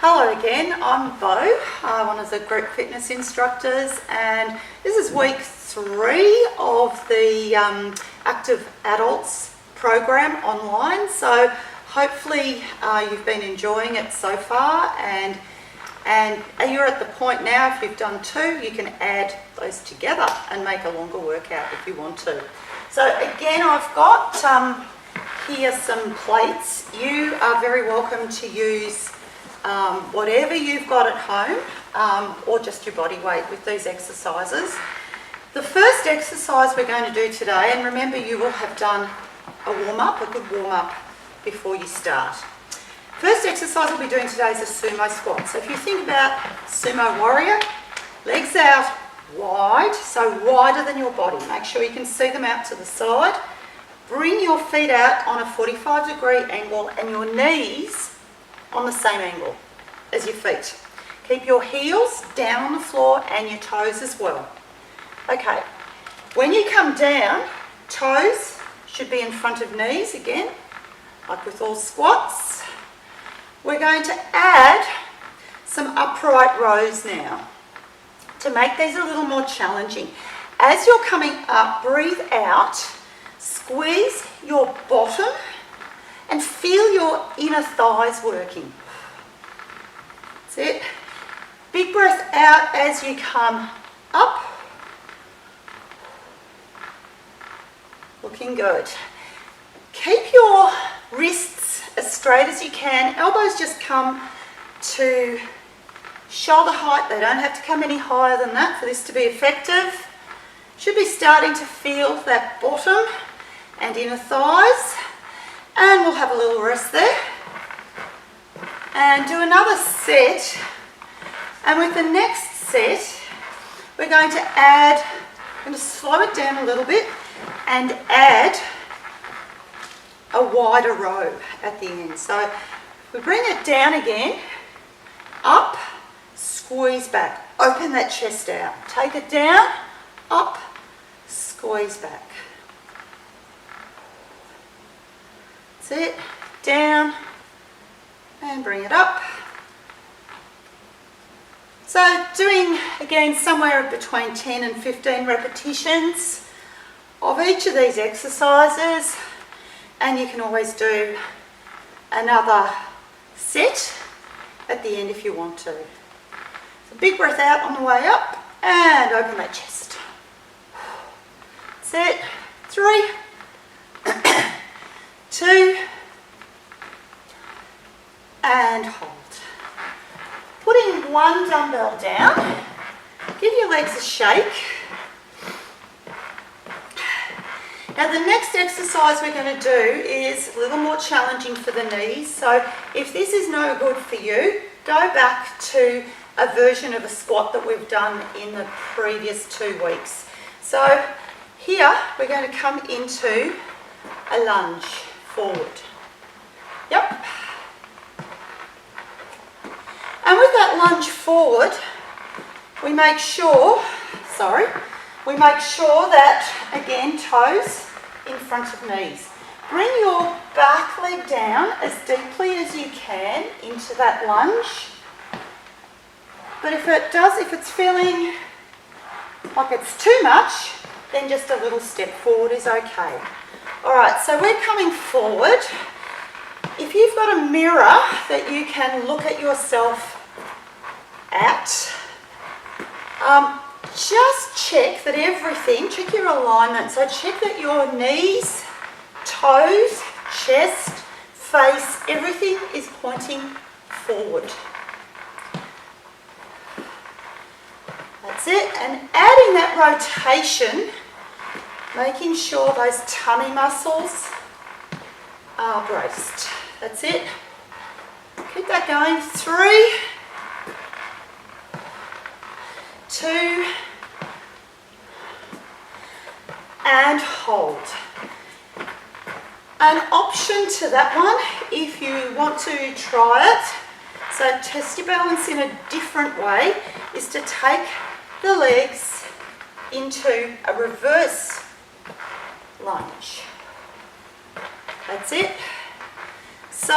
Hello again, I'm Bo, one of the group fitness instructors, and this is week 3 of the Active Adults program online. So hopefully you've been enjoying it so far, and you're at the point now, if you've done 2, you can add those together and make a longer workout if you want to. So again, I've got here some plates. You are very welcome to use whatever you've got at home, or just your body weight with these exercises. The first exercise we're going to do today, and remember you will have done a warm-up, a good warm-up before you start. First exercise we'll be doing today is a sumo squat. So if you think about sumo warrior, legs out wide, so wider than your body. Make sure you can see them out to the side. Bring your feet out on a 45-degree angle and your knees on the same angle as your feet. Keep your heels down on the floor and your toes as well. Okay, when you come down, toes should be in front of knees again, like with all squats. We're going to add some upright rows now to make these a little more challenging. As you're coming up, breathe out, squeeze your bottom and feel your inner thighs working. That's it. Big breath out as you come up. Looking good. Keep your wrists as straight as you can. Elbows just come to shoulder height. They don't have to come any higher than that for this to be effective. Should be starting to feel that bottom and inner thighs. And we'll have a little rest there. And do another set. And with the next set, we're going to add, I'm going to slow it down a little bit and add a wider row at the end. So we bring it down again, up, squeeze back, open that chest out. Take it down, up, squeeze back. That's it, down, and bring it up. So doing, again, somewhere between 10 and 15 repetitions of each of these exercises, and you can always do another set at the end if you want to. So big breath out on the way up, and open that chest. That's it, 3, 2, and hold. Putting one dumbbell down, give your legs a shake. Now the next exercise we're going to do is a little more challenging for the knees. So if this is no good for you, go back to a version of a squat that we've done in the previous 2 weeks. So here we're going to come into a lunge forward. Yep. And with that lunge forward, we make sure that, again, toes in front of knees. Bring your back leg down as deeply as you can into that lunge. But if it's feeling like it's too much, then just a little step forward is okay. All right, so we're coming forward. If you've got a mirror that you can look at yourself at, just check that check your alignment. So check that your knees, toes, chest, face, everything is pointing forward. That's it. And adding that rotation, making sure those tummy muscles are braced. That's it. Keep that going. 3, 2, and hold. An option to that one, if you want to try it, so test your balance in a different way, is to take the legs into a reverse lunge. That's it. So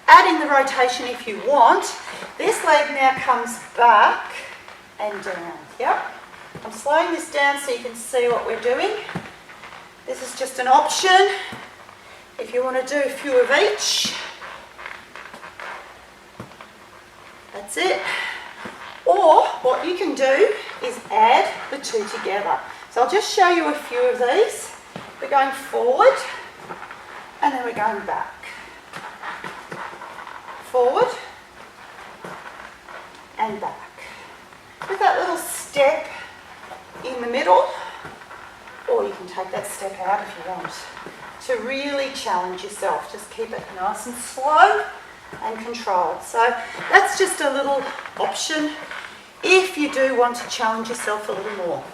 add in the rotation if you want. This leg now comes back and down. Yep. I'm slowing this down so you can see what we're doing. This is just an option if you want to do a few of each. That's it. Or what you can do is add the two together. So I'll just show you a few of these. We're going forward and then we're going back. Forward and back. With that little step in the middle, or you can take that step out if you want, to really challenge yourself. Just keep it nice and slow and controlled. So that's just a little option if you do want to challenge yourself a little more.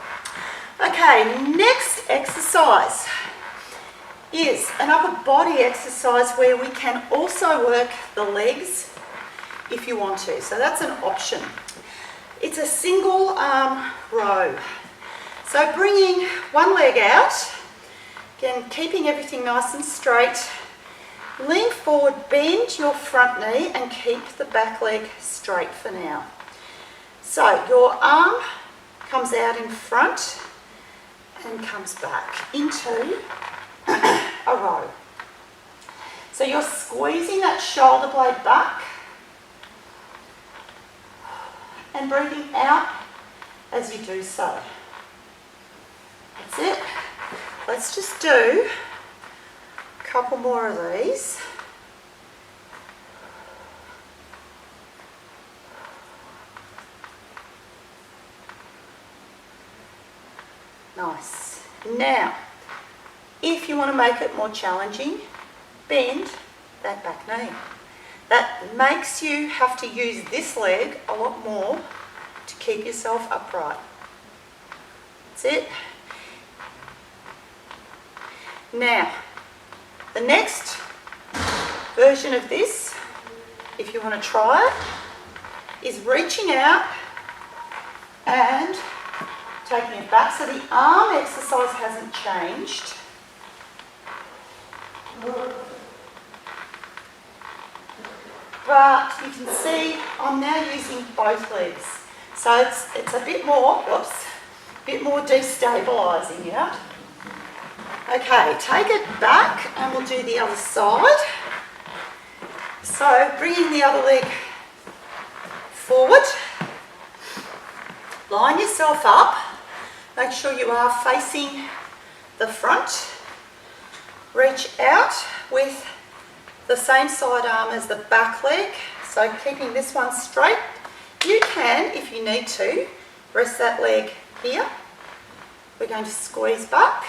Okay, next exercise is an upper body exercise where we can also work the legs if you want to. So that's an option. It's a single arm row. So bringing one leg out, again keeping everything nice and straight. Lean forward, bend your front knee and keep the back leg straight for now. So your arm comes out in front and comes back into a row. So you're squeezing that shoulder blade back and breathing out as you do so. That's it. Let's just do a couple more of these. Nice. Now, if you want to make it more challenging, bend that back knee. That makes you have to use this leg a lot more to keep yourself upright. That's it. Now, the next version of this, if you want to try it, is reaching out and taking it back. So the arm exercise hasn't changed. But you can see I'm now using both legs. So it's a bit more, destabilising, yeah? Okay, take it back and we'll do the other side. So bringing the other leg forward, line yourself up, make sure you are facing the front, reach out with the same side arm as the back leg, so keeping this one straight. You can, if you need to, rest that leg here. We're going to squeeze back,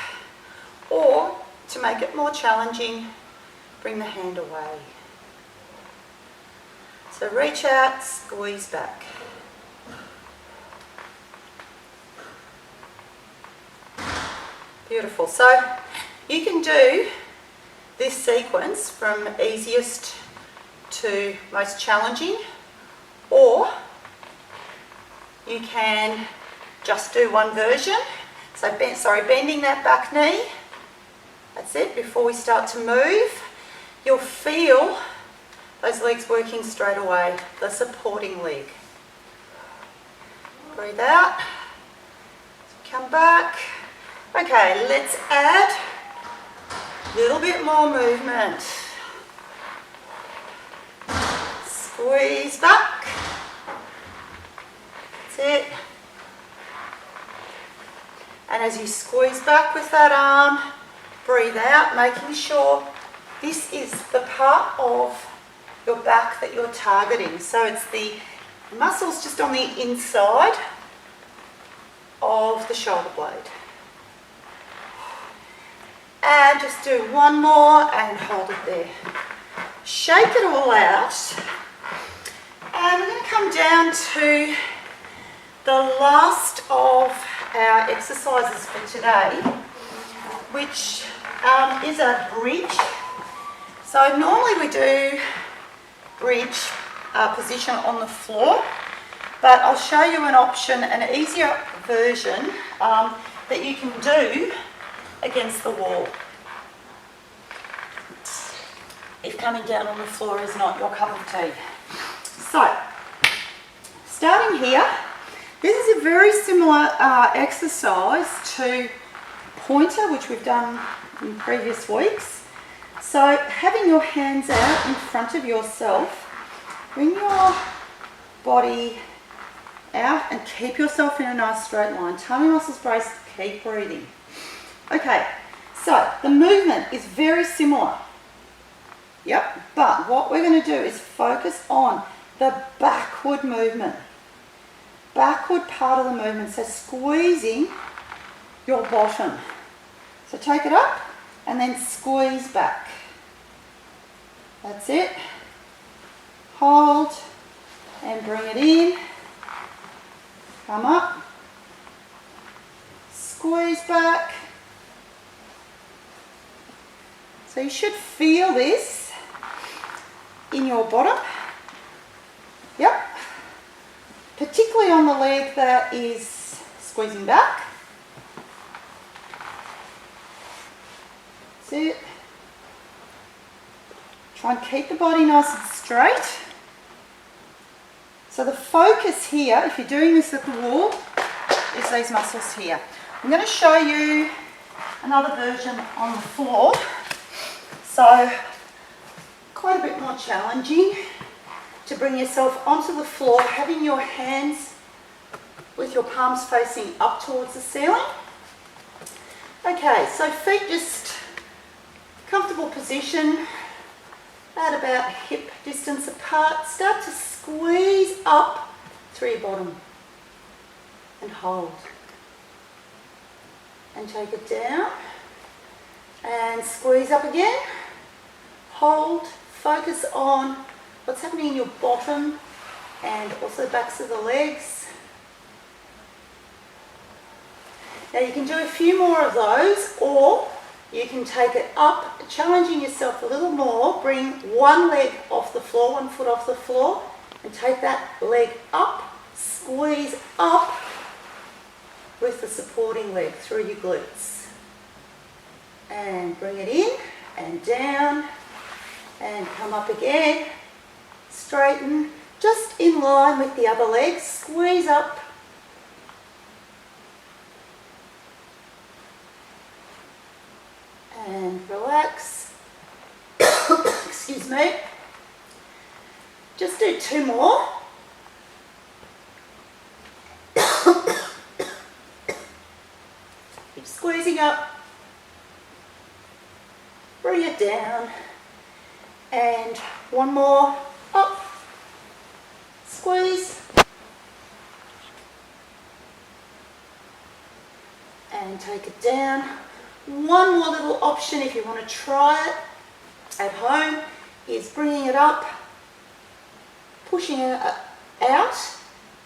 or to make it more challenging, bring the hand away. So reach out, squeeze back. Beautiful. So you can do this sequence from easiest to most challenging, or you can just do one version. So bending that back knee. That's it. Before we start to move, you'll feel those legs working straight away, the supporting leg. Breathe out. Come back. Okay, let's add a little bit more movement. Squeeze back. That's it. And as you squeeze back with that arm, breathe out, making sure this is the part of your back that you're targeting. So it's the muscles just on the inside of the shoulder blade. And just do one more and hold it there. Shake it all out. And we're going to come down to the last of our exercises for today, which is a bridge. So normally we do bridge position on the floor, but I'll show you an option, an easier version that you can do against the wall. if coming down on the floor is not your cup of tea. So, starting here, this is a very similar exercise to pointer, which we've done in previous weeks. So, having your hands out in front of yourself, bring your body out and keep yourself in a nice straight line. Tummy muscles braced, keep breathing. Okay, so the movement is very similar. Yep, but what we're going to do is focus on the backward movement. Backward part of the movement, so squeezing your bottom. So take it up and then squeeze back. That's it. Hold and bring it in. Come up. Squeeze back. So you should feel this in your bottom. Yep. Particularly on the leg that is squeezing back. That's it. Try and keep the body nice and straight. So the focus here, if you're doing this at the wall, is these muscles here. I'm going to show you another version on the floor. So quite a bit more challenging to bring yourself onto the floor, having your hands with your palms facing up towards the ceiling. Okay, so feet just comfortable position at about hip distance apart. Start to squeeze up through your bottom and hold. And take it down and squeeze up again. Hold, focus on what's happening in your bottom and also the backs of the legs. Now you can do a few more of those, or you can take it up, challenging yourself a little more. Bring one leg off the floor, one foot off the floor, and take that leg up, squeeze up with the supporting leg through your glutes. And bring it in and down and come up again. Straighten, just in line with the other leg, squeeze up. And relax. Excuse me. Just do two more. Keep squeezing up. Bring it down. And one more. Up. Squeeze. And take it down. One more little option if you want to try it at home is bringing it up, pushing it out,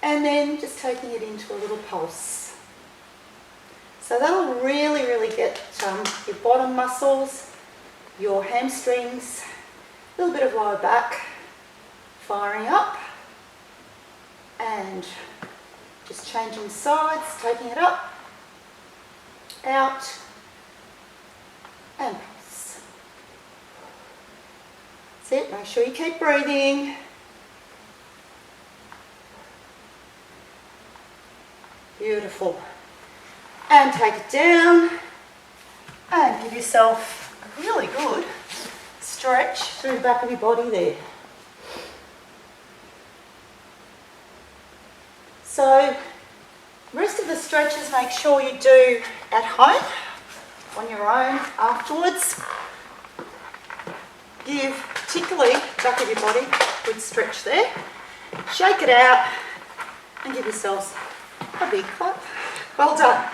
and then just taking it into a little pulse. So that'll really, really get your bottom muscles, your hamstrings, a little bit of lower back firing up, and just changing sides, taking it up, out, and pulse. That's it. Make sure you keep breathing. Beautiful. And take it down and give yourself a really good stretch through the back of your body there. So, rest of the stretches make sure you do at home on your own afterwards. Give particularly the back of your body a good stretch there. Shake it out and give yourselves a big clap. Well done.